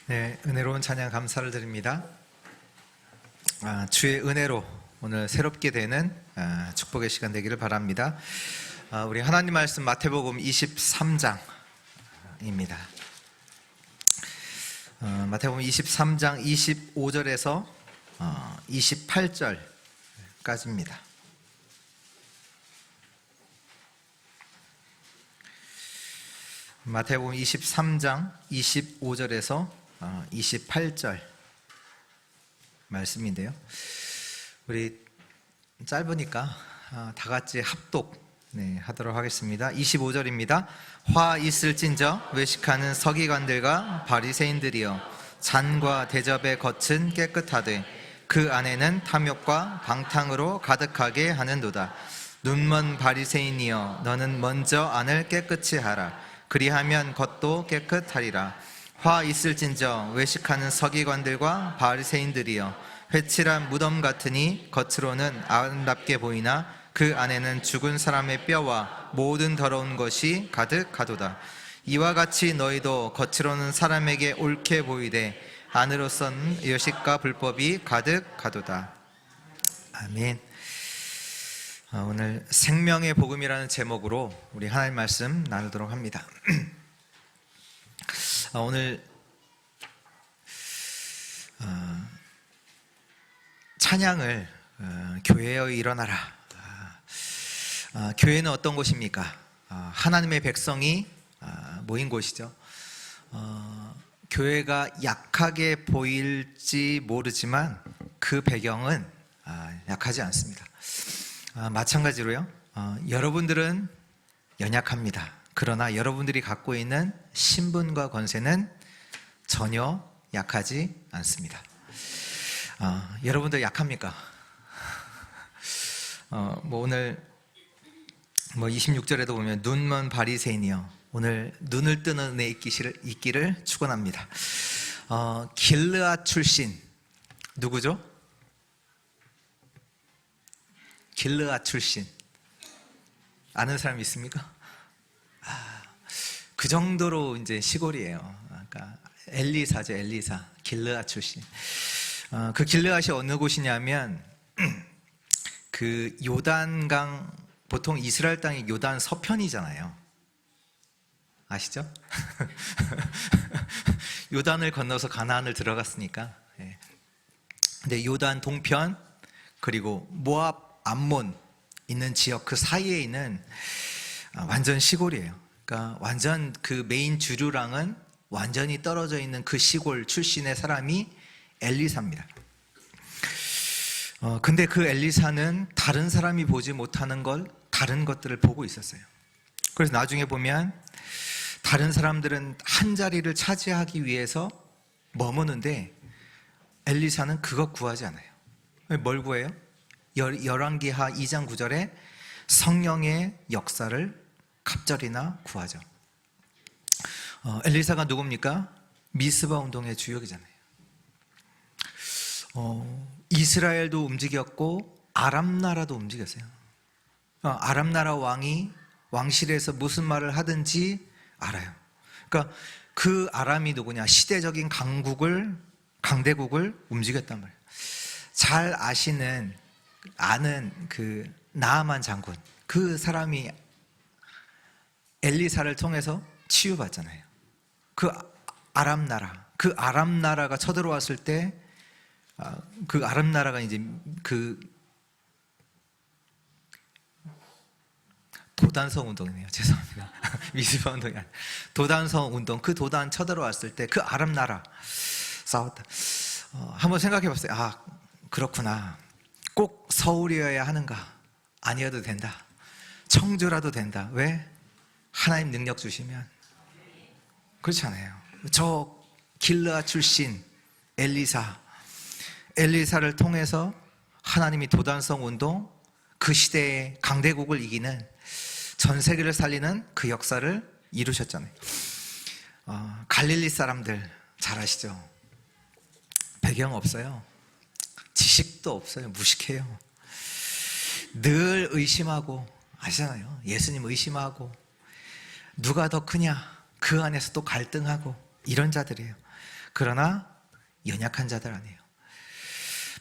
네, 은혜로운 찬양 감사를 드립니다. 주의 은혜로 오늘 새롭게 되는 축복의 시간 되기를 바랍니다. 우리 하나님 말씀 마태복음 23장입니다. 마태복음 23장 25절에서 28절까지입니다. 마태복음 23장 25절에서 28절 말씀인데요. 우리 짧으니까 다 같이 합독 하도록 하겠습니다. 25절입니다. 화 있을진저 외식하는 서기관들과 바리새인들이여, 잔과 대접의 겉은 깨끗하되 그 안에는 탐욕과 방탕으로 가득하게 하는도다. 눈먼 바리새인이여, 너는 먼저 안을 깨끗이 하라. 그리하면 겉도 깨끗하리라. 화 있을진저 외식하는 서기관들과 바리새인들이여, 회칠한 무덤 같으니 겉으로는 아름답게 보이나 그 안에는 죽은 사람의 뼈와 모든 더러운 것이 가득하도다. 이와 같이 너희도 겉으로는 사람에게 옳게 보이되 안으로서는 여식과 불법이 가득하도다. 아멘. 오늘 생명의 복음이라는 제목으로 우리 하나님 말씀 나누도록 합니다. 오늘 찬양을 교회여 일어나라. 교회는 어떤 곳입니까? 하나님의 백성이 모인 곳이죠. 교회가 약하게 보일지 모르지만 그 배경은 약하지 않습니다. 마찬가지로요, 여러분들은 연약합니다. 그러나 여러분들이 갖고 있는 신분과 권세는 전혀 약하지 않습니다. 여러분들 약합니까? 오늘 26절에도 보면 눈먼 바리새인이여, 오늘 눈을 뜨는 은혜 있기를 축원합니다. 길르앗 출신 누구죠? 길르앗 출신 아는 사람 있습니까? 그 정도로 이제 시골이에요. 그러니까 엘리사죠, 엘리사. 길르앗 출신. 그 길르앗이 어느 곳이냐면 그 요단강, 보통 이스라엘 땅이 요단 서편이잖아요. 아시죠? 요단을 건너서 가나안을 들어갔으니까. 근데 요단 동편, 그리고 모압, 암몬 있는 지역, 그 사이에 있는 완전 시골이에요. 그러니까 완전 그 메인 주류랑은 완전히 떨어져 있는 그 시골 출신의 사람이 엘리사입니다. 근데 그 엘리사는 다른 사람이 보지 못하는 걸, 다른 것들을 보고 있었어요. 그래서 나중에 보면 다른 사람들은 한 자리를 차지하기 위해서 머무는데 엘리사는 그것 구하지 않아요. 뭘 구해요? 열왕기하 2장 9절에 성령의 역사를 갑절이나 구하죠. 엘리사가 누굽니까? 미스바 운동의 주역이잖아요. 이스라엘도 움직였고 아람 나라도 움직였어요. 아람 나라 왕이 왕실에서 무슨 말을 하든지 알아요. 그러니까 그 아람이 누구냐? 시대적인 강대국을 움직였단 말이에요. 잘 아는 그 나아만 장군, 그 사람이 엘리사를 통해서 치유받잖아요. 그 아람 나라가 쳐들어왔을 때, 그 아람 나라가 이제 그 도단성 운동이네요. 죄송합니다. 미스바 운동이 아니라 도단성 운동, 그 도단 쳐들어왔을 때 그 아람 나라 싸웠다. 한번 생각해 봤어요. 그렇구나. 꼭 서울이어야 하는가? 아니어도 된다. 청주라도 된다. 왜? 하나님 능력 주시면. 그렇잖아요. 저 길르앗 출신 엘리사를 통해서 하나님이 도단성 운동, 그 시대의 강대국을 이기는, 전 세계를 살리는 그 역사를 이루셨잖아요. 갈릴리 사람들 잘 아시죠? 배경 없어요. 지식도 없어요. 무식해요. 늘 의심하고, 아시잖아요. 예수님 의심하고, 누가 더 크냐, 그 안에서 또 갈등하고, 이런 자들이에요. 그러나 연약한 자들 아니에요.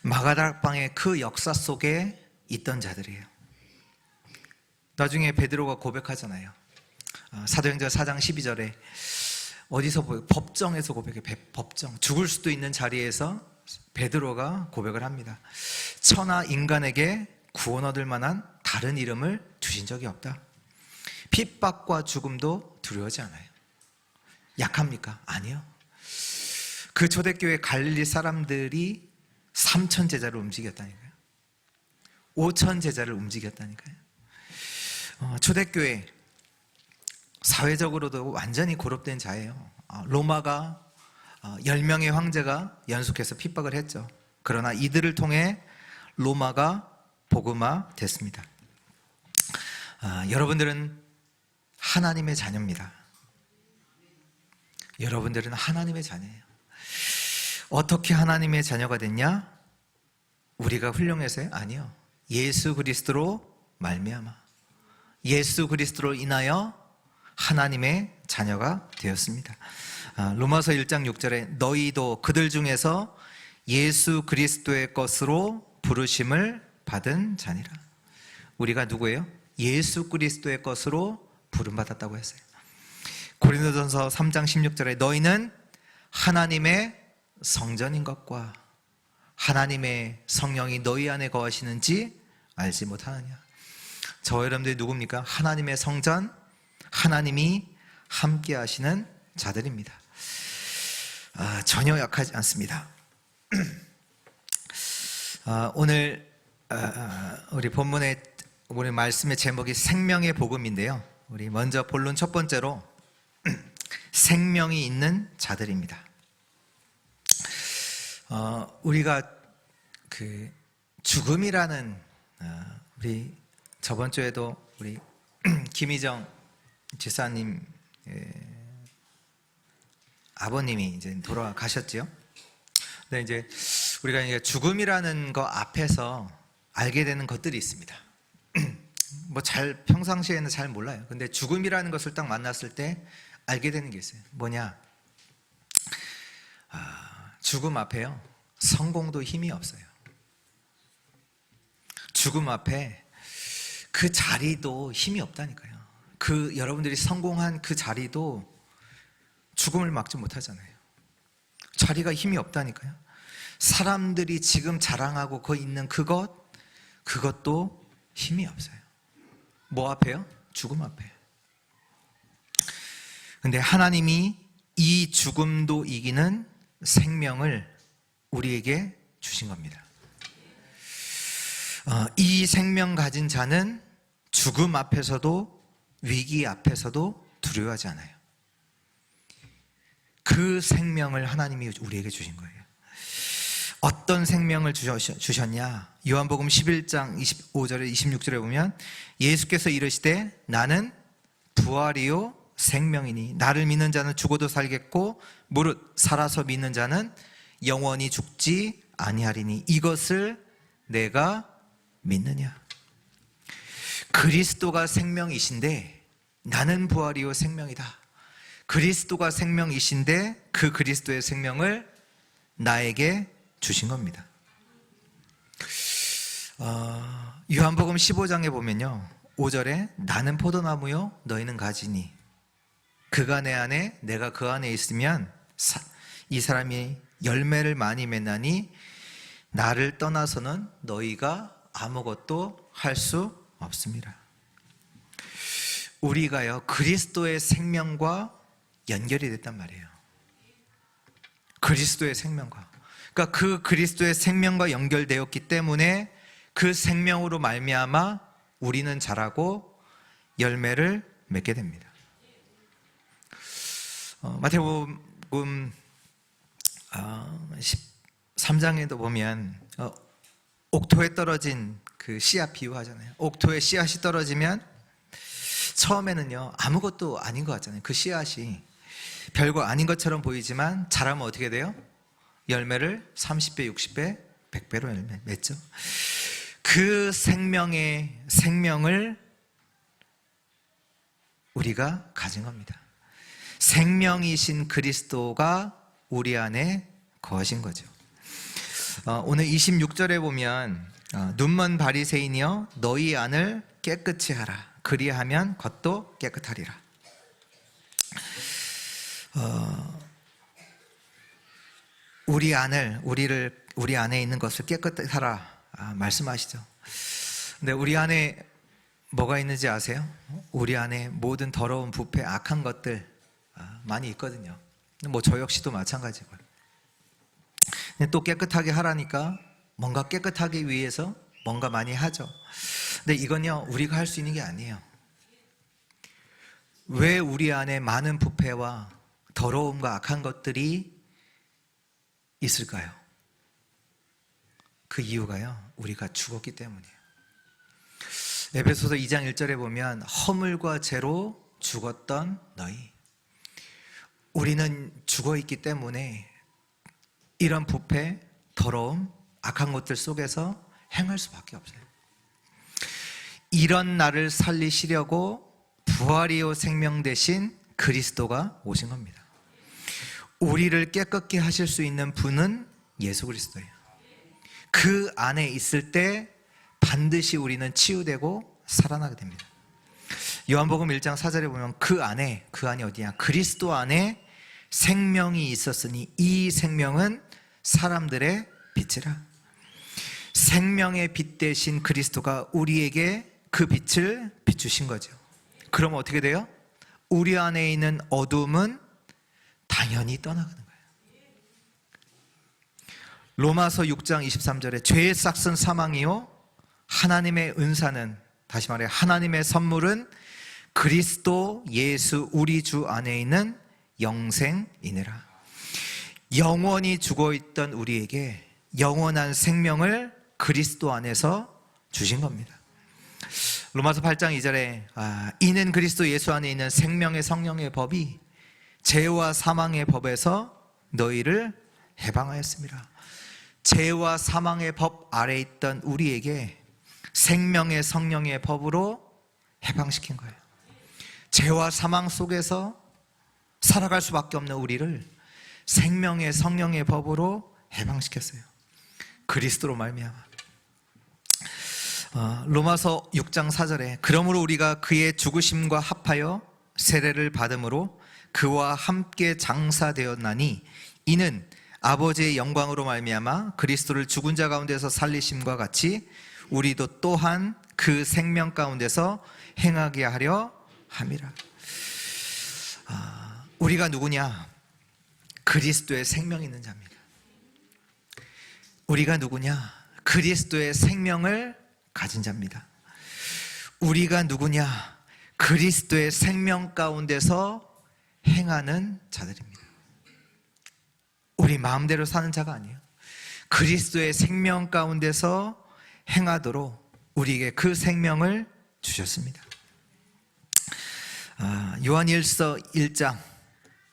마가다락방의 그 역사 속에 있던 자들이에요. 나중에 베드로가 고백하잖아요. 사도행전 4장 12절에 어디서 법정에서 고백해. 법정, 죽을 수도 있는 자리에서 베드로가 고백을 합니다. 천하 인간에게 구원 얻을 만한 다른 이름을 주신 적이 없다. 핍박과 죽음도 두려워하지 않아요. 약합니까? 아니요. 그 초대교회 갈릴리 사람들이 3천 제자를 움직였다니까요. 5천 제자를 움직였다니까요. 초대교회 사회적으로도 완전히 고립된 자예요. 로마가 10명의 황제가 연속해서 핍박을 했죠. 그러나 이들을 통해 로마가 복음화 됐습니다. 여러분들은 하나님의 자녀입니다. 여러분들은 하나님의 자녀예요. 어떻게 하나님의 자녀가 됐냐? 우리가 훌륭해서요? 아니요. 예수 그리스도로 말미암아, 예수 그리스도로 인하여 하나님의 자녀가 되었습니다. 로마서 1장 6절에 너희도 그들 중에서 예수 그리스도의 것으로 부르심을 받은 자니라. 우리가 누구예요? 예수 그리스도의 것으로 부름받았다고 했어요. 고린도전서 3장 16절에 너희는 하나님의 성전인 것과 하나님의 성령이 너희 안에 거하시는지 알지 못하느냐. 저 여러분들이 누굽니까? 하나님의 성전, 하나님이 함께 하시는 자들입니다. 전혀 약하지 않습니다. 오늘 우리 본문의 우리 말씀의 제목이 생명의 복음인데요. 우리 먼저 본론 첫 번째로 생명이 있는 자들입니다. 우리가 그 죽음이라는 우리 저번 주에도 우리 김희정 지사님 아버님이 이제 돌아가셨지요. 근데 이제 우리가 이제 죽음이라는 거 앞에서 알게 되는 것들이 있습니다. 뭐 평상시에는 잘 몰라요. 근데 죽음이라는 것을 딱 만났을 때 알게 되는 게 있어요. 뭐냐? 죽음 앞에요, 성공도 힘이 없어요. 죽음 앞에 그 자리도 힘이 없다니까요. 여러분들이 성공한 그 자리도 죽음을 막지 못하잖아요. 자리가 힘이 없다니까요. 사람들이 지금 자랑하고 거기 있는 그것도 힘이 없어요. 뭐 앞에요? 죽음 앞에. 근데 하나님이 이 죽음도 이기는 생명을 우리에게 주신 겁니다. 이 생명 가진 자는 죽음 앞에서도 위기 앞에서도 두려워하지 않아요. 그 생명을 하나님이 우리에게 주신 거예요. 어떤 생명을 주셨냐? 요한복음 11장 25절에 26절에 보면 예수께서 이르시되 나는 부활이요 생명이니 나를 믿는 자는 죽어도 살겠고 무릇 살아서 믿는 자는 영원히 죽지 아니하리니 이것을 내가 믿느냐? 그리스도가 생명이신데 나는 부활이요 생명이다. 그리스도가 생명이신데 그 그리스도의 생명을 나에게 주신 겁니다. 요한복음 15장에 보면요 5절에 나는 포도나무요 너희는 가지니 그가 내 안에 내가 그 안에 있으면 이 사람이 열매를 많이 맺나니 나를 떠나서는 너희가 아무것도 할 수 없습니다. 우리가요 그리스도의 생명과 연결이 됐단 말이에요. 그리스도의 생명과, 그러니까 그 그리스도의 생명과 연결되었기 때문에 그 생명으로 말미암아 우리는 자라고 열매를 맺게 됩니다. 마태복음 13장에도 보면 옥토에 떨어진 그 씨앗 비유하잖아요. 옥토에 씨앗이 떨어지면 처음에는요 아무것도 아닌 것 같잖아요. 그 씨앗이 별거 아닌 것처럼 보이지만 자라면 어떻게 돼요? 열매를 30배, 60배, 100배로 열매 맺죠. 그 생명을 우리가 가진 겁니다. 생명이신 그리스도가 우리 안에 거하신 거죠. 오늘 26절에 보면 눈먼 바리새인이여 너희 안을 깨끗이 하라. 그리하면 겉도 깨끗하리라. 우리 안에 있는 것을 깨끗하게 하라 말씀하시죠. 근데 우리 안에 뭐가 있는지 아세요? 우리 안에 모든 더러운 부패, 악한 것들 많이 있거든요. 뭐 저 역시도 마찬가지고요. 또 깨끗하게 하라니까 뭔가 깨끗하기 위해서 뭔가 많이 하죠. 근데 이건요, 우리가 할 수 있는 게 아니에요. 왜 우리 안에 많은 부패와 더러움과 악한 것들이 있을까요? 그 이유가요, 우리가 죽었기 때문이에요. 에베소서 2장 1절에 보면 허물과 죄로 죽었던 너희, 우리는 죽어있기 때문에 이런 부패, 더러움, 악한 것들 속에서 행할 수밖에 없어요. 이런 나를 살리시려고 부활이요 생명 되신 그리스도가 오신 겁니다. 우리를 깨끗게 하실 수 있는 분은 예수 그리스도예요. 그 안에 있을 때 반드시 우리는 치유되고 살아나게 됩니다. 요한복음 1장 4절에 보면 그 안이 어디냐? 그리스도 안에 생명이 있었으니 이 생명은 사람들의 빛이라. 생명의 빛 대신 그리스도가 우리에게 그 빛을 비추신 거죠. 그럼 어떻게 돼요? 우리 안에 있는 어둠은 당연히 떠나가는 거예요. 로마서 6장 23절에 죄의 싹은 사망이요 하나님의 은사는, 다시 말해 하나님의 선물은 그리스도 예수 우리 주 안에 있는 영생이니라. 영원히 죽어있던 우리에게 영원한 생명을 그리스도 안에서 주신 겁니다. 로마서 8장 2절에 이는 그리스도 예수 안에 있는 생명의 성령의 법이 죄와 사망의 법에서 너희를 해방하였습니다. 죄와 사망의 법 아래 있던 우리에게 생명의 성령의 법으로 해방시킨 거예요. 죄와 사망 속에서 살아갈 수밖에 없는 우리를 생명의 성령의 법으로 해방시켰어요. 그리스도로 말미암아. 로마서 6장 4절에 그러므로 우리가 그의 죽으심과 합하여 세례를 받음으로 그와 함께 장사되었나니 이는 아버지의 영광으로 말미암아 그리스도를 죽은 자 가운데서 살리심과 같이 우리도 또한 그 생명 가운데서 행하게 하려 함이라. 우리가 누구냐? 그리스도의 생명이 있는 자입니다. 우리가 누구냐? 그리스도의 생명을 가진 자입니다. 우리가 누구냐? 그리스도의 생명 가운데서 행하는 자들입니다. 우리 마음대로 사는 자가 아니에요. 그리스도의 생명 가운데서 행하도록 우리에게 그 생명을 주셨습니다. 요한일서 1장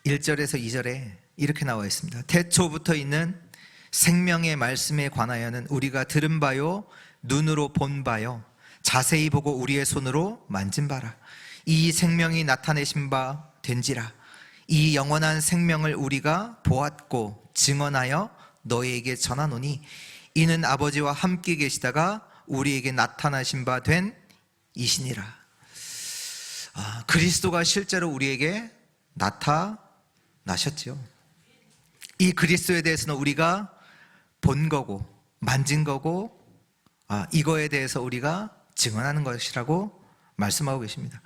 1절에서 2절에 이렇게 나와 있습니다. 태초부터 있는 생명의 말씀에 관하여는 우리가 들은 바요 눈으로 본 바요 자세히 보고 우리의 손으로 만진 바라. 이 생명이 나타내신 바 된지라. 이 영원한 생명을 우리가 보았고 증언하여 너희에게 전하노니 이는 아버지와 함께 계시다가 우리에게 나타나신 바 된 이시니라. 그리스도가 실제로 우리에게 나타나셨죠. 이 그리스도에 대해서는 우리가 본 거고 만진 거고 이거에 대해서 우리가 증언하는 것이라고 말씀하고 계십니다.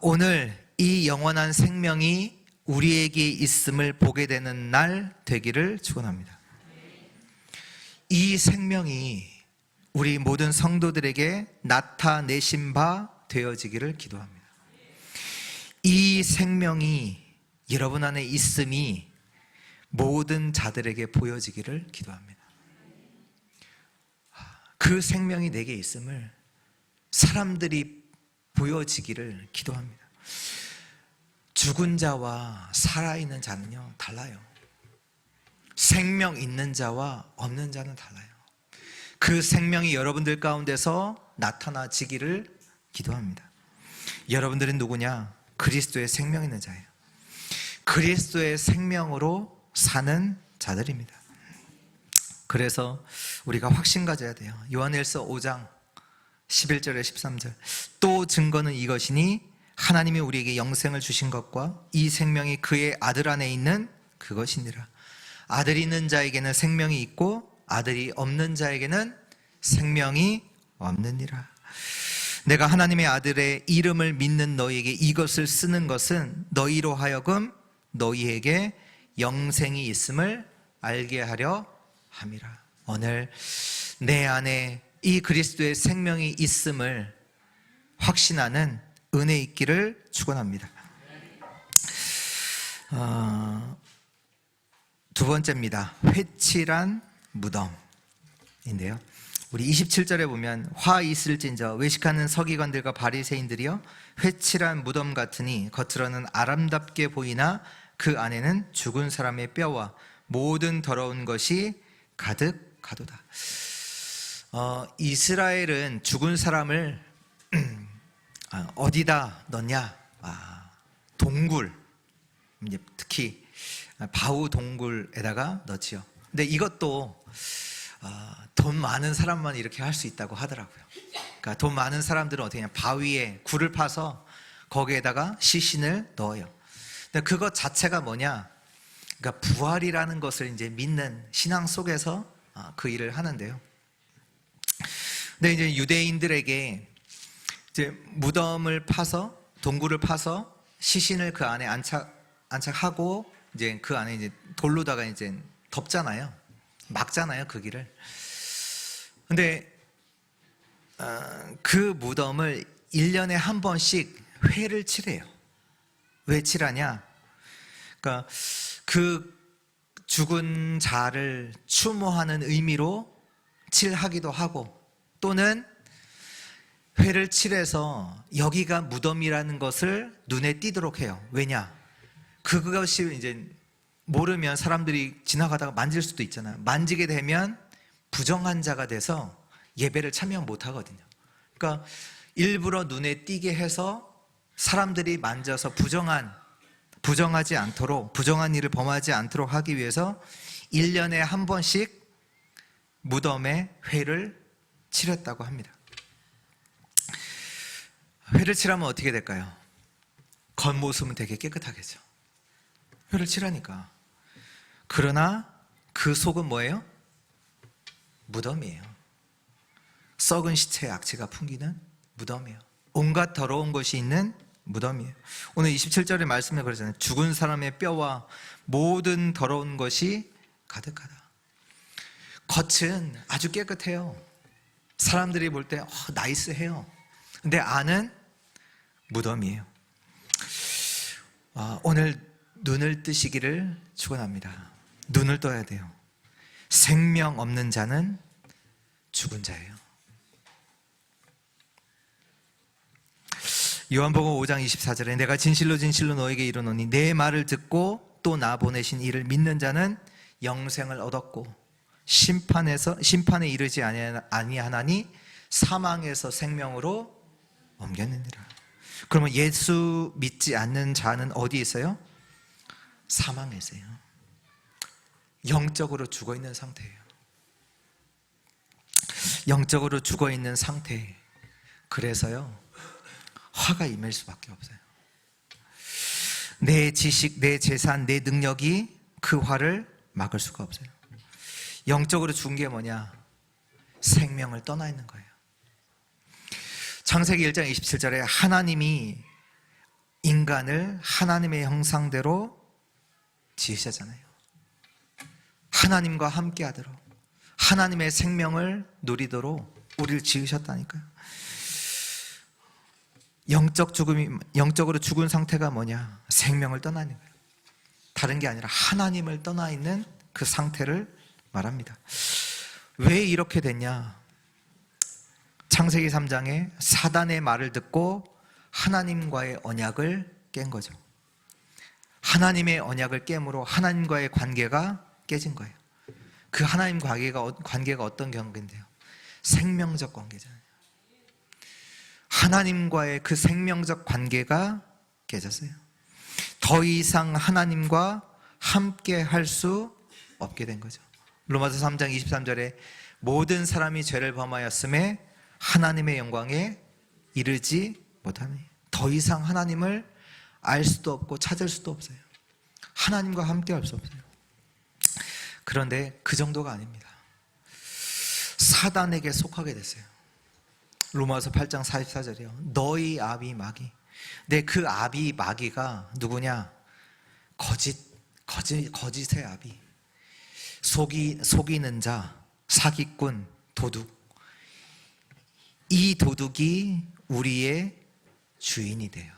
오늘 이 영원한 생명이 우리에게 있음을 보게 되는 날 되기를 축원합니다. 이 생명이 우리 모든 성도들에게 나타내신 바 되어지기를 기도합니다. 이 생명이 여러분 안에 있음이 모든 자들에게 보여지기를 기도합니다. 그 생명이 내게 있음을 사람들이 보여지기를 기도합니다. 죽은 자와 살아있는 자는요 달라요. 생명 있는 자와 없는 자는 달라요. 그 생명이 여러분들 가운데서 나타나지기를 기도합니다. 여러분들은 누구냐? 그리스도의 생명 있는 자예요. 그리스도의 생명으로 사는 자들입니다. 그래서 우리가 확신 가져야 돼요. 요한일서 5장 11절에 13절. 또 증거는 이것이니 하나님이 우리에게 영생을 주신 것과 이 생명이 그의 아들 안에 있는 그것이니라. 아들이 있는 자에게는 생명이 있고 아들이 없는 자에게는 생명이 없느니라. 내가 하나님의 아들의 이름을 믿는 너희에게 이것을 쓰는 것은 너희로 하여금 너희에게 영생이 있음을 알게 하려 함이라. 오늘 내 안에 이 그리스도의 생명이 있음을 확신하는 은혜 있기를 축원합니다. 두 번째입니다. 회칠한 무덤인데요. 우리 27절에 보면 화 있을진저 외식하는 서기관들과 바리새인들이여 회칠한 무덤 같으니 겉으로는 아름답게 보이나 그 안에는 죽은 사람의 뼈와 모든 더러운 것이 가득하도다. 이스라엘은 죽은 사람을 어디다 넣냐? 동굴, 이제 특히 바우 동굴에다가 넣지요. 근데 이것도 돈 많은 사람만 이렇게 할 수 있다고 하더라고요. 그러니까 돈 많은 사람들은 어떻게 하냐? 바위에 굴을 파서 거기에다가 시신을 넣어요. 근데 그것 자체가 뭐냐? 그러니까 부활이라는 것을 이제 믿는 신앙 속에서 그 일을 하는데요. 근데 이제 유대인들에게 이제 무덤을 파서 동굴을 파서 시신을 그 안에 안착하고 이제 그 안에 이제 돌로다가 이제 덮잖아요. 막잖아요, 그 길을. 근데 그 무덤을 1년에 한 번씩 회를 칠해요. 왜 칠하냐? 그러니까 그 죽은 자를 추모하는 의미로 칠하기도 하고, 또는 회를 칠해서 여기가 무덤이라는 것을 눈에 띄도록 해요. 왜냐? 그것이 이제 모르면 사람들이 지나가다가 만질 수도 있잖아요. 만지게 되면 부정한 자가 돼서 예배를 참여 못 하거든요. 그러니까 일부러 눈에 띄게 해서 사람들이 만져서 부정하지 않도록, 부정한 일을 범하지 않도록 하기 위해서 1년에 한 번씩 무덤에 회를 칠했다고 합니다. 회를 칠하면 어떻게 될까요? 겉모습은 되게 깨끗하겠죠. 회를 칠하니까. 그러나 그 속은 뭐예요? 무덤이에요. 썩은 시체의 악취가 풍기는 무덤이에요. 온갖 더러운 것이 있는 무덤이에요. 오늘 27절의 말씀에 그러잖아요. 죽은 사람의 뼈와 모든 더러운 것이 가득하다. 겉은 아주 깨끗해요. 사람들이 볼 때 나이스해요. 근데 안은 무덤이에요. 오늘 눈을 뜨시기를 축원합니다. 눈을 떠야 돼요. 생명 없는 자는 죽은 자예요. 요한복음 5장 24절에 내가 진실로 진실로 너에게 이르노니 내 말을 듣고 또 나 보내신 이를 믿는 자는 영생을 얻었고 심판에 이르지 아니하나니 사망에서 생명으로 옮겼느니라. 그러면 예수 믿지 않는 자는 어디에 있어요? 사망에 있어요. 영적으로 죽어있는 상태예요. 영적으로 죽어있는 상태. 그래서요 화가 임할 수밖에 없어요. 내 지식, 내 재산, 내 능력이 그 화를 막을 수가 없어요. 영적으로 죽은 게 뭐냐? 생명을 떠나 있는 거예요. 창세기 1장 27절에 하나님이 인간을 하나님의 형상대로 지으셨잖아요. 하나님과 함께 하도록, 하나님의 생명을 누리도록 우리를 지으셨다니까요. 영적으로 죽은 상태가 뭐냐? 생명을 떠나 있는 거예요. 다른 게 아니라 하나님을 떠나 있는 그 상태를 말합니다. 왜 이렇게 됐냐? 창세기 3장에 사단의 말을 듣고 하나님과의 언약을 깬 거죠. 하나님의 언약을 깨므로 하나님과의 관계가 깨진 거예요. 그 하나님 관계가 어떤 관계인데요? 생명적 관계잖아요. 하나님과의 그 생명적 관계가 깨졌어요. 더 이상 하나님과 함께 할 수 없게 된 거죠. 로마서 3장 23절에 모든 사람이 죄를 범하였음에 하나님의 영광에 이르지 못하니, 더 이상 하나님을 알 수도 없고 찾을 수도 없어요. 하나님과 함께 할 수 없어요. 그런데 그 정도가 아닙니다. 사단에게 속하게 됐어요. 로마서 8장 44절이요. 너희 아비 마귀. 근데 그 아비 마귀가 누구냐? 거짓의 아비. 속이는 자, 사기꾼, 도둑. 이 도둑이 우리의 주인이 돼요.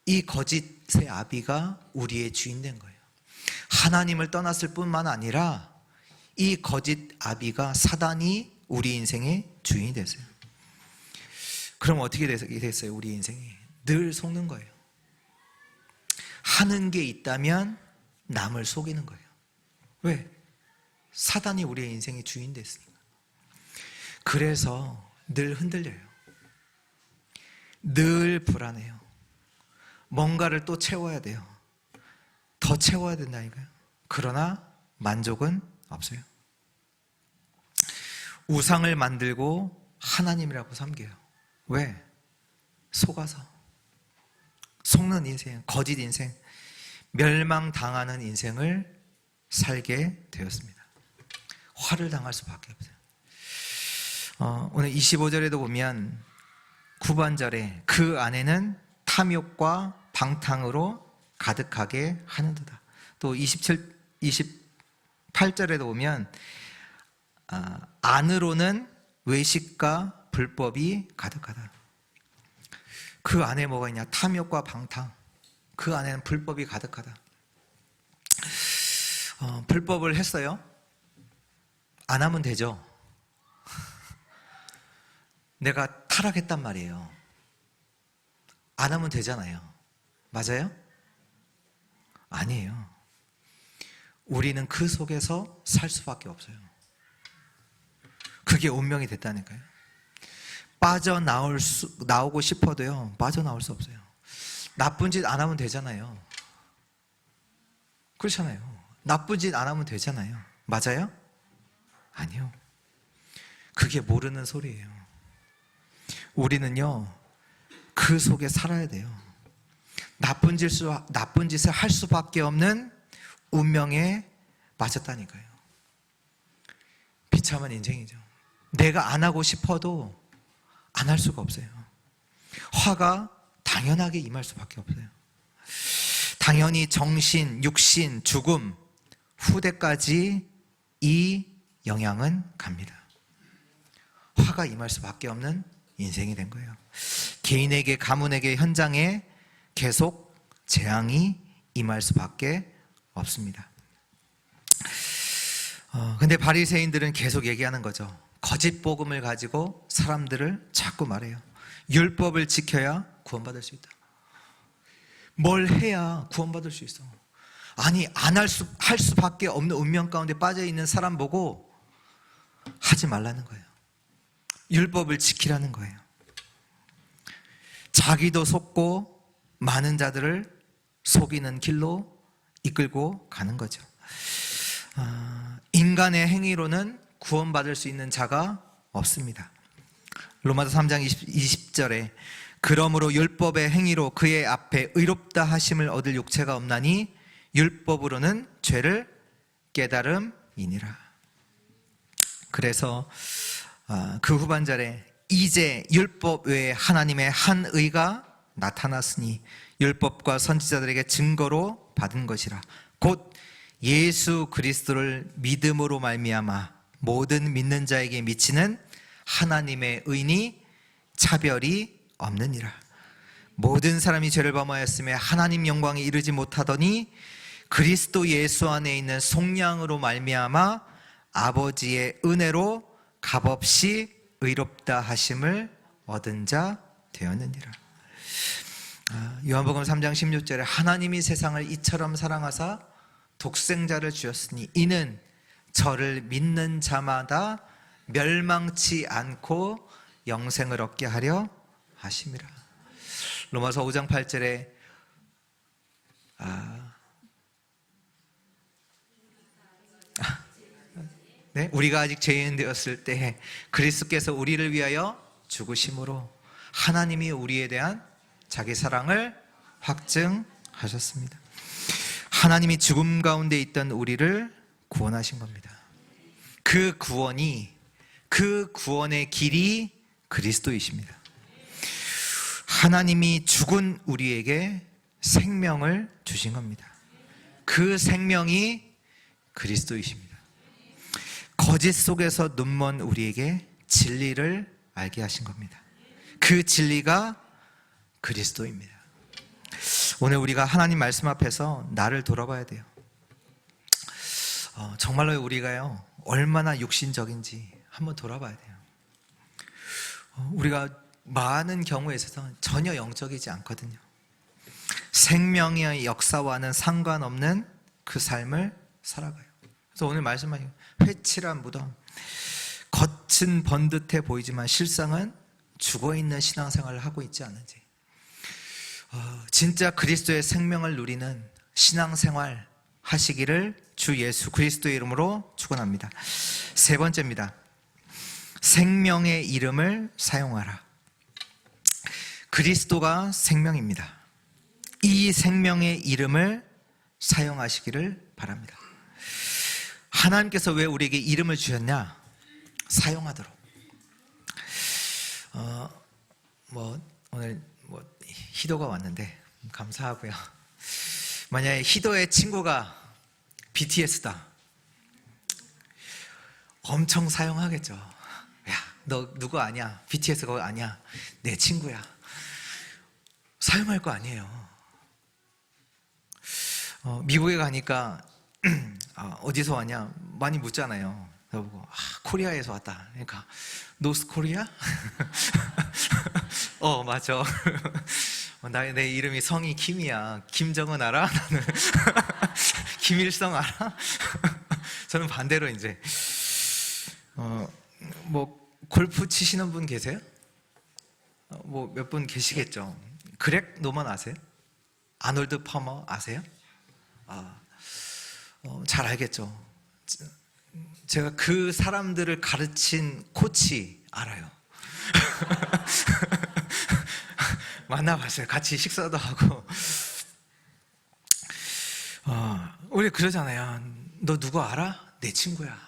이 거짓의 아비가 우리의 주인 된 거예요. 하나님을 떠났을 뿐만 아니라 이 거짓 아비가, 사단이 우리 인생의 주인이 됐어요. 그럼 어떻게 됐어요? 우리 인생이 늘 속는 거예요. 하는 게 있다면 남을 속이는 거예요. 왜? 사단이 우리의 인생의 주인 됐으니까. 그래서 늘 흔들려요. 늘 불안해요. 뭔가를 또 채워야 돼요. 더 채워야 된다니까요. 그러나 만족은 없어요. 우상을 만들고 하나님이라고 섬겨요. 왜? 속아서. 속는 인생, 거짓 인생, 멸망당하는 인생을 살게 되었습니다. 화를 당할 수밖에 없어요. 오늘 25절에도 보면 9반절에 그 안에는 탐욕과 방탕으로 가득하게 하는도다. 또 28절에도 보면 안으로는 외식과 불법이 가득하다. 그 안에 뭐가 있냐? 탐욕과 방탕. 그 안에는 불법이 가득하다. 불법을 했어요? 안 하면 되죠. 내가 타락했단 말이에요. 안 하면 되잖아요. 맞아요? 아니에요. 우리는 그 속에서 살 수밖에 없어요. 그게 운명이 됐다니까요. 나오고 싶어도요, 빠져나올 수 없어요. 나쁜 짓 안 하면 되잖아요. 그렇잖아요. 나쁜 짓 안 하면 되잖아요. 맞아요? 아니요. 그게 모르는 소리예요. 우리는요, 그 속에 살아야 돼요. 나쁜 짓을 할 수밖에 없는 운명에 맞았다니까요. 비참한 인생이죠. 내가 안 하고 싶어도 안 할 수가 없어요. 화가 당연하게 임할 수밖에 없어요. 당연히 정신, 육신, 죽음, 후대까지 이 영향은 갑니다. 화가 임할 수밖에 없는 인생이 된 거예요. 개인에게, 가문에게, 현장에 계속 재앙이 임할 수밖에 없습니다. 근데 바리새인들은 계속 얘기하는 거죠. 거짓 복음을 가지고 사람들을 자꾸 말해요. 율법을 지켜야 구원받을 수 있다. 뭘 해야 구원받을 수 있어? 아니, 할 수밖에 없는 운명 가운데 빠져 있는 사람 보고 하지 말라는 거예요. 율법을 지키라는 거예요. 자기도 속고 많은 자들을 속이는 길로 이끌고 가는 거죠. 인간의 행위로는 구원받을 수 있는 자가 없습니다. 로마서 3장 20절에 그러므로 율법의 행위로 그의 앞에 의롭다 하심을 얻을 육체가 없나니 율법으로는 죄를 깨달음이니라. 그래서 그 후반절에 이제 율법 외에 하나님의 한 의가 나타났으니 율법과 선지자들에게 증거로 받은 것이라. 곧 예수 그리스도를 믿음으로 말미암아 모든 믿는 자에게 미치는 하나님의 의니 차별이 없느니라. 모든 사람이 죄를 범하였음에 하나님 영광에 이르지 못하더니 그리스도 예수 안에 있는 속량으로 말미암아 아버지의 은혜로 값없이 의롭다 하심을 얻은 자 되었느니라. 요한복음 3장 16절에 하나님이 세상을 이처럼 사랑하사 독생자를 주었으니 이는 저를 믿는 자마다 멸망치 않고 영생을 얻게 하려 하심이라. 로마서 5장 8절에 네, 우리가 아직 죄인 되었을 때 그리스도께서 우리를 위하여 죽으심으로 하나님이 우리에 대한 자기 사랑을 확증하셨습니다. 하나님이 죽음 가운데 있던 우리를 구원하신 겁니다. 그 구원의 길이 그리스도이십니다. 하나님이 죽은 우리에게 생명을 주신 겁니다. 그 생명이 그리스도이십니다. 거짓 속에서 눈먼 우리에게 진리를 알게 하신 겁니다. 그 진리가 그리스도입니다. 오늘 우리가 하나님 말씀 앞에서 나를 돌아봐야 돼요. 정말로 우리가요 얼마나 육신적인지 한번 돌아봐야 돼요. 우리가 많은 경우에 있어서 전혀 영적이지 않거든요. 생명의 역사와는 상관없는 그 삶을 살아가요. 그래서 오늘 말씀하신 회칠한 무덤, 겉은 번듯해 보이지만 실상은 죽어있는 신앙생활을 하고 있지 않은지, 진짜 그리스도의 생명을 누리는 신앙생활 하시기를 주 예수 그리스도의 이름으로 축원합니다. 세 번째입니다. 생명의 이름을 사용하라. 그리스도가 생명입니다. 이 생명의 이름을 사용하시기를 바랍니다. 하나님께서 왜 우리에게 이름을 주셨냐? 사용하도록. 오늘 희도가 왔는데 감사하고요. 만약에 희도의 친구가 BTS다, 엄청 사용하겠죠. 야, 너 누구 아냐? BTS 그거 아냐? 내 친구야. 사용할 거 아니에요. 미국에 가니까 어디서 왔냐? 많이 묻잖아요. 저보고 코리아에서 왔다. 그러니까 노스 코리아? 맞아. 내 이름이 성이 김이야. 김정은 알아? 나는 김일성 알아? 저는 반대로 이제 골프 치시는 분 계세요? 몇 분 계시겠죠. 그렉 노먼 아세요? 아놀드 퍼머 아세요? 잘 알겠죠. 제가 그 사람들을 가르친 코치 알아요. 만나봤어요. 같이 식사도 하고. 우리 그러잖아요. 너 누구 알아? 내 친구야.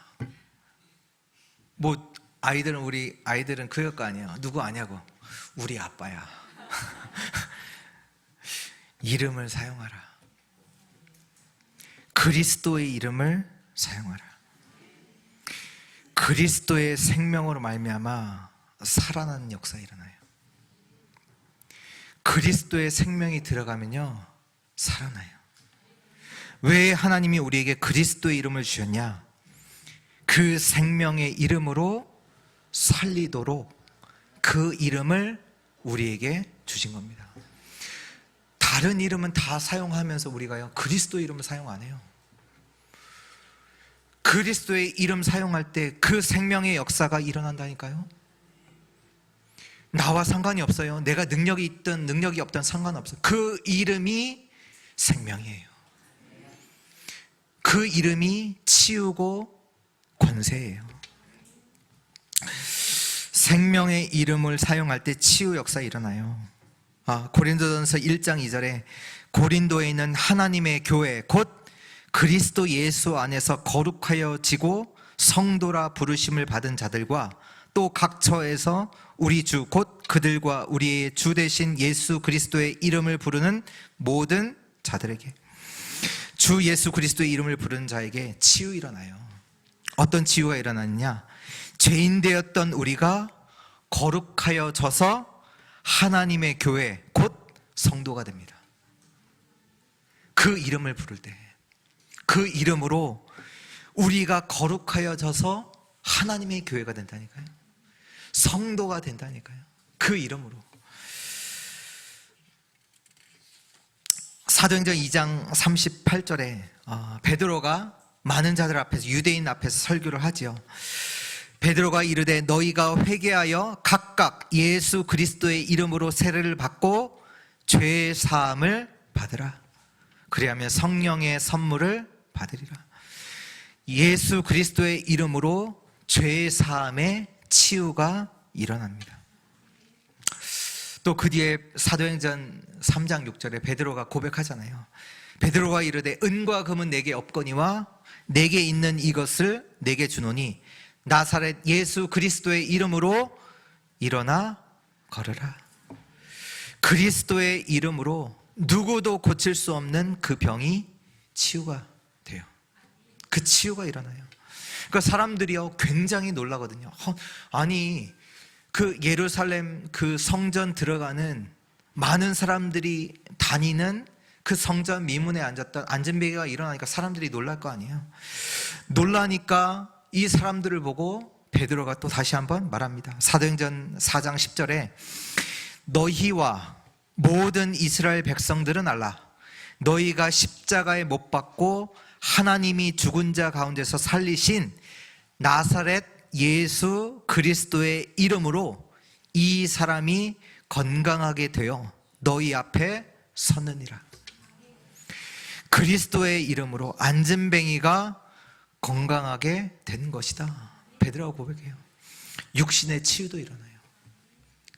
우리 아이들은 그럴 거 아니에요. 누구 아냐고. 우리 아빠야. 이름을 사용하라. 그리스도의 이름을 사용하라. 그리스도의 생명으로 말미암아 살아나는 역사가 일어나요. 그리스도의 생명이 들어가면요 살아나요. 왜 하나님이 우리에게 그리스도의 이름을 주셨냐? 그 생명의 이름으로 살리도록 그 이름을 우리에게 주신 겁니다. 다른 이름은 다 사용하면서 우리가요 그리스도 이름을 사용 안 해요. 그리스도의 이름 사용할 때 그 생명의 역사가 일어난다니까요. 나와 상관이 없어요. 내가 능력이 있든 능력이 없든 상관없어요. 그 이름이 생명이에요. 그 이름이 치유고 권세예요. 생명의 이름을 사용할 때 치유 역사 일어나요. 고린도전서 1장 2절에 고린도에 있는 하나님의 교회 곧 그리스도 예수 안에서 거룩하여지고 성도라 부르심을 받은 자들과 또 각 처에서 우리 주 곧 그들과 우리의 주 되신 예수 그리스도의 이름을 부르는 모든 자들에게, 주 예수 그리스도의 이름을 부르는 자에게 치유 일어나요. 어떤 치유가 일어났냐? 죄인 되었던 우리가 거룩하여져서 하나님의 교회 곧 성도가 됩니다. 그 이름을 부를 때, 그 이름으로 우리가 거룩하여져서 하나님의 교회가 된다니까요. 성도가 된다니까요. 그 이름으로. 사도행전 2장 38절에 베드로가 많은 자들 앞에서, 유대인 앞에서 설교를 하지요. 베드로가 이르되 너희가 회개하여 각각 예수 그리스도의 이름으로 세례를 받고 죄 사함을 받으라. 그리하면 성령의 선물을 받으리라. 예수 그리스도의 이름으로 죄 사함의 치유가 일어납니다. 또 그 뒤에 사도행전 3장 6절에 베드로가 고백하잖아요. 베드로가 이르되 은과 금은 내게 없거니와 내게 있는 이것을 내게 주노니 나사렛 예수 그리스도의 이름으로 일어나 걸으라. 그리스도의 이름으로 누구도 고칠 수 없는 그 병이 치유가 돼요. 그 치유가 일어나요. 그러니까 사람들이요 굉장히 놀라거든요. 아니 그 예루살렘 그 성전 들어가는 많은 사람들이 다니는 그 성전 미문에 앉았던 안전뱅이가 일어나니까 사람들이 놀랄 거 아니에요. 놀라니까 이 사람들을 보고 베드로가 또 다시 한번 말합니다. 사도행전 4장 10절에 너희와 모든 이스라엘 백성들은 알라. 너희가 십자가에 못 박고 하나님이 죽은 자 가운데서 살리신 나사렛 예수 그리스도의 이름으로 이 사람이 건강하게 되어 너희 앞에 서느니라. 그리스도의 이름으로 안전뱅이가 건강하게 된 것이다. 베드로가 고백해요. 육신의 치유도 일어나요.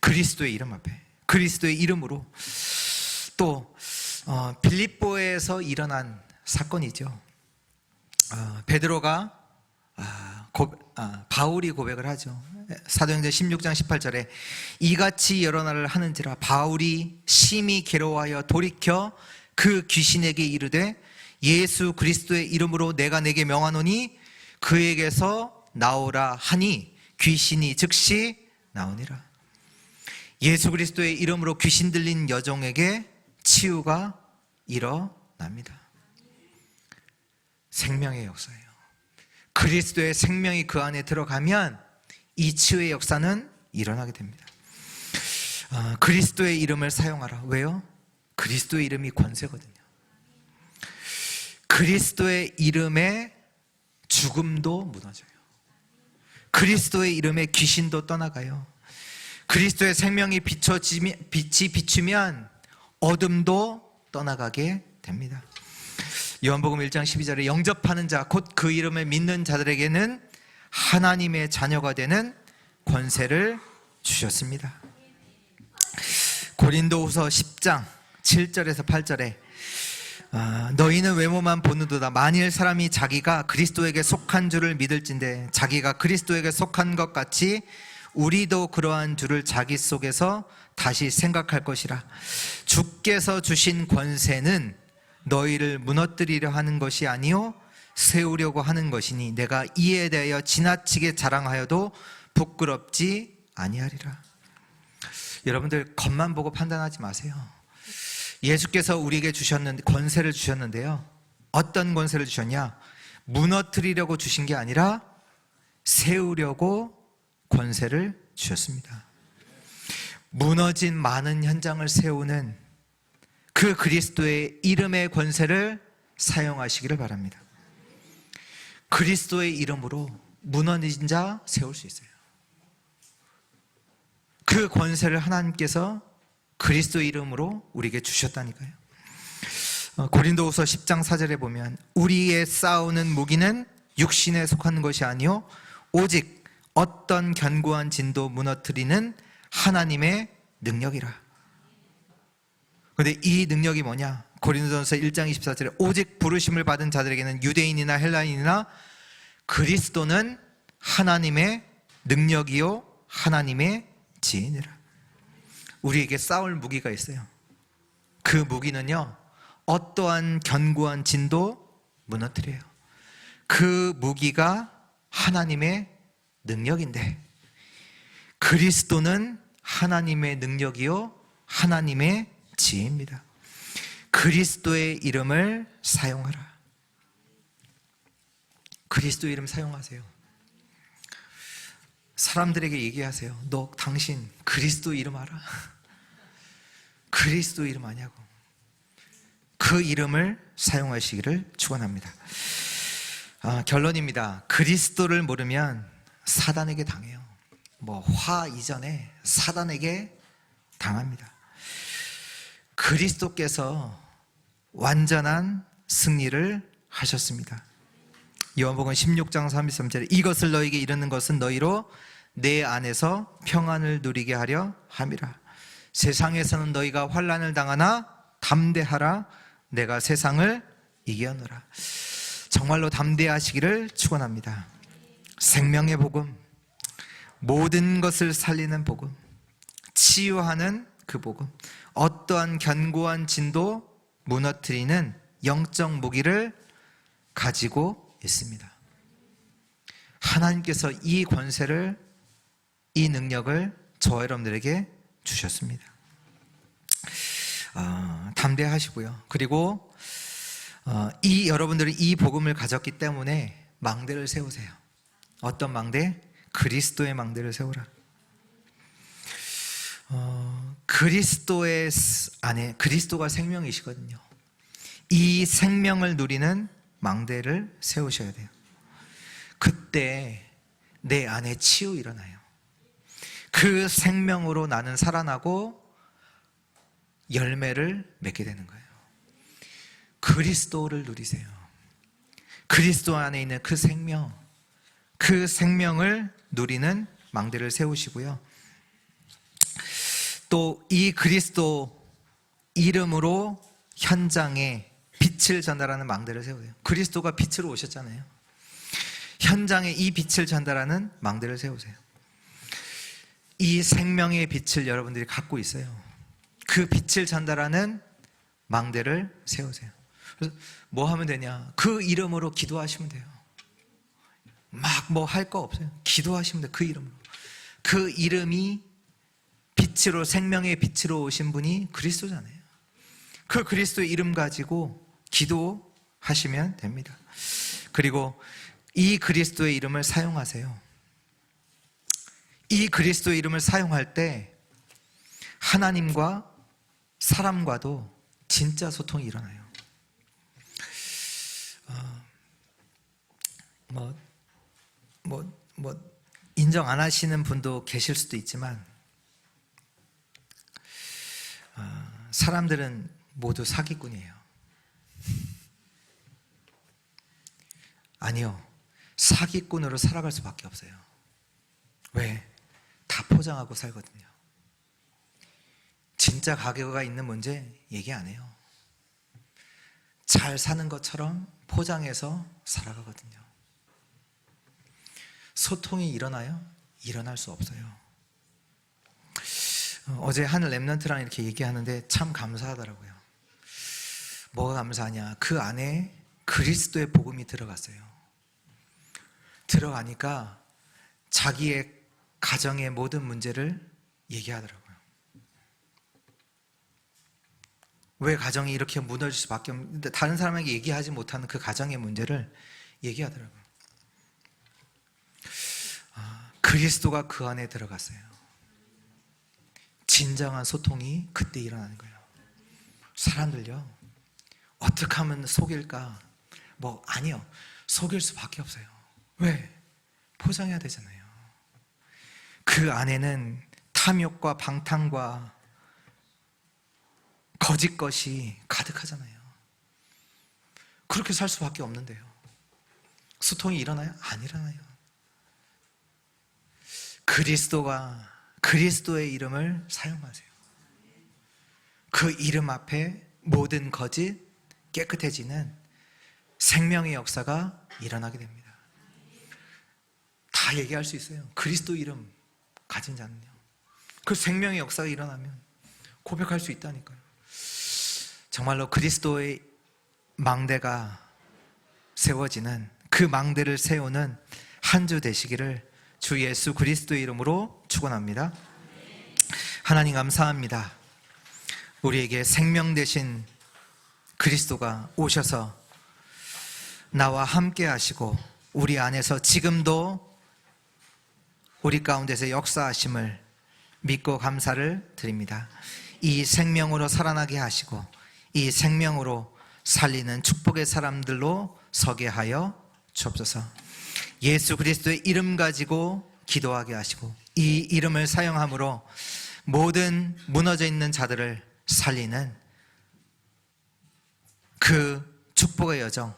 그리스도의 이름 앞에, 그리스도의 이름으로. 또 빌립보에서 일어난 사건이죠. 베드로가 바울이 고백을 하죠. 사도행전 16장 18절에 이같이 여러 날을 하는지라 바울이 심히 괴로워하여 돌이켜 그 귀신에게 이르되 예수 그리스도의 이름으로 내가 내게 명하노니 그에게서 나오라 하니 귀신이 즉시 나오니라. 예수 그리스도의 이름으로 귀신 들린 여종에게 치유가 일어납니다. 생명의 역사예요. 그리스도의 생명이 그 안에 들어가면 이 치유의 역사는 일어나게 됩니다. 그리스도의 이름을 사용하라. 왜요? 그리스도의 이름이 권세거든요. 그리스도의 이름에 죽음도 무너져요. 그리스도의 이름에 귀신도 떠나가요. 그리스도의 생명이 빛이 비추면 어둠도 떠나가게 됩니다. 요한복음 1장 12절에 영접하는 자 곧 그 이름을 믿는 자들에게는 하나님의 자녀가 되는 권세를 주셨습니다. 고린도후서 10장 7절에서 8절에 너희는 외모만 보는도다. 만일 사람이 자기가 그리스도에게 속한 줄을 믿을진대 자기가 그리스도에게 속한 것 같이 우리도 그러한 줄을 자기 속에서 다시 생각할 것이라. 주께서 주신 권세는 너희를 무너뜨리려 하는 것이 아니요 세우려고 하는 것이니 내가 이에 대하여 지나치게 자랑하여도 부끄럽지 아니하리라. 여러분들 겉만 보고 판단하지 마세요. 예수께서 우리에게 권세를 주셨는데요. 어떤 권세를 주셨냐? 무너뜨리려고 주신 게 아니라 세우려고 권세를 주셨습니다. 무너진 많은 현장을 세우는 그 그리스도의 이름의 권세를 사용하시기를 바랍니다. 그리스도의 이름으로 무너진 자 세울 수 있어요. 그 권세를 하나님께서 그리스도의 이름으로 우리에게 주셨다니까요. 고린도후서 10장 4절에 보면 우리의 싸우는 무기는 육신에 속하는 것이 아니요 오직 어떤 견고한 진도 무너뜨리는 하나님의 능력이라. 그런데 이 능력이 뭐냐? 고린도전서 1장 24절에 오직 부르심을 받은 자들에게는 유대인이나 헬라인이나 그리스도는 하나님의 능력이요 하나님의 지혜니라. 우리에게 싸울 무기가 있어요. 그 무기는요 어떠한 견고한 진도 무너뜨려요. 그 무기가 하나님의 능력인데 그리스도는 하나님의 능력이요 하나님의 지혜입니다. 그리스도의 이름을 사용하라. 그리스도의 이름 사용하세요. 사람들에게 얘기하세요. 당신 그리스도 이름 알아? 그리스도 이름 아냐고. 그 이름을 사용하시기를 축원합니다. 결론입니다. 그리스도를 모르면 사단에게 당해요. 화 이전에 사단에게 당합니다. 그리스도께서 완전한 승리를 하셨습니다. 요한복음 16장 33절에 이것을 너에게 이르는 것은 너희로 내 안에서 평안을 누리게 하려 함이라. 세상에서는 너희가 환난을 당하나 담대하라. 내가 세상을 이겨노라. 정말로 담대하시기를 축원합니다. 생명의 복음, 모든 것을 살리는 복음, 치유하는 그 복음, 어떠한 견고한 진도 무너뜨리는 영적 무기를 가지고 있습니다. 하나님께서 이 권세를, 이 능력을 저와 여러분들에게 주셨습니다. 담대하시고요. 그리고 여러분들이 이 복음을 가졌기 때문에 망대를 세우세요. 어떤 망대? 그리스도의 망대를 세우라. 그리스도의 안에, 그리스도가 생명이시거든요. 이 생명을 누리는 망대를 세우셔야 돼요. 그때 내 안에 치유 일어나요. 그 생명으로 나는 살아나고 열매를 맺게 되는 거예요. 그리스도를 누리세요. 그리스도 안에 있는 그 생명, 그 생명을 누리는 망대를 세우시고요. 또 이 그리스도 이름으로 현장에 빛을 전달하는 망대를 세우세요. 그리스도가 빛으로 오셨잖아요. 현장에 이 빛을 전달하는 망대를 세우세요. 이 생명의 빛을 여러분들이 갖고 있어요. 그 빛을 전달하는 망대를 세우세요. 그래서 뭐 하면 되냐? 그 이름으로 기도하시면 돼요. 막 뭐 할 거 없어요. 기도하시면 돼요. 그 이름으로. 그 이름이 빛으로, 생명의 빛으로 오신 분이 그리스도잖아요. 그 그리스도의 이름 가지고 기도하시면 됩니다. 그리고 이 그리스도의 이름을 사용하세요. 이 그리스도의 이름을 사용할 때 하나님과 사람과도 진짜 소통이 일어나요. 인정 안 하시는 분도 계실 수도 있지만 사람들은 모두 사기꾼이에요. 아니요, 사기꾼으로 살아갈 수밖에 없어요. 왜? 다 포장하고 살거든요. 진짜 가게가 있는 문제 얘기 안 해요. 잘 사는 것처럼 포장해서 살아가거든요. 소통이 일어나요? 일어날 수 없어요. 어제 한 렘넌트랑 이렇게 얘기하는데 참 감사하더라고요. 뭐가 감사하냐? 그 안에 그리스도의 복음이 들어갔어요. 들어가니까 자기의 가정의 모든 문제를 얘기하더라고요. 왜 가정이 이렇게 무너질 수밖에 없는데 다른 사람에게 얘기하지 못하는 그 가정의 문제를 얘기하더라고요. 그리스도가 그 안에 들어갔어요. 진정한 소통이 그때 일어나는 거예요. 사람들요, 어떻게 하면 속일까? 아니요, 속일 수밖에 없어요. 왜? 포장해야 되잖아요. 그 안에는 탐욕과 방탕과 거짓 것이 가득하잖아요. 그렇게 살 수밖에 없는데요. 소통이 일어나요? 안 일어나요. 그리스도의 이름을 사용하세요. 그 이름 앞에 모든 거짓 깨끗해지는 생명의 역사가 일어나게 됩니다. 다 얘기할 수 있어요. 그리스도 이름 가진 자는요, 그 생명의 역사가 일어나면 고백할 수 있다니까요. 정말로 그리스도의 망대가 세워지는, 그 망대를 세우는 한 주 되시기를 주 예수 그리스도의 이름으로 축원합니다. 하나님 감사합니다. 우리에게 생명 되신 그리스도가 오셔서 나와 함께 하시고 우리 안에서 지금도 우리 가운데서 역사하심을 믿고 감사를 드립니다. 이 생명으로 살아나게 하시고 이 생명으로 살리는 축복의 사람들로 서게 하여 주옵소서. 예수 그리스도의 이름 가지고 기도하게 하시고 이 이름을 사용함으로 모든 무너져 있는 자들을 살리는 그 축복의 여정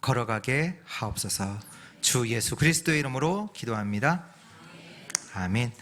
걸어가게 하옵소서. 주 예수 그리스도의 이름으로 기도합니다. 아멘.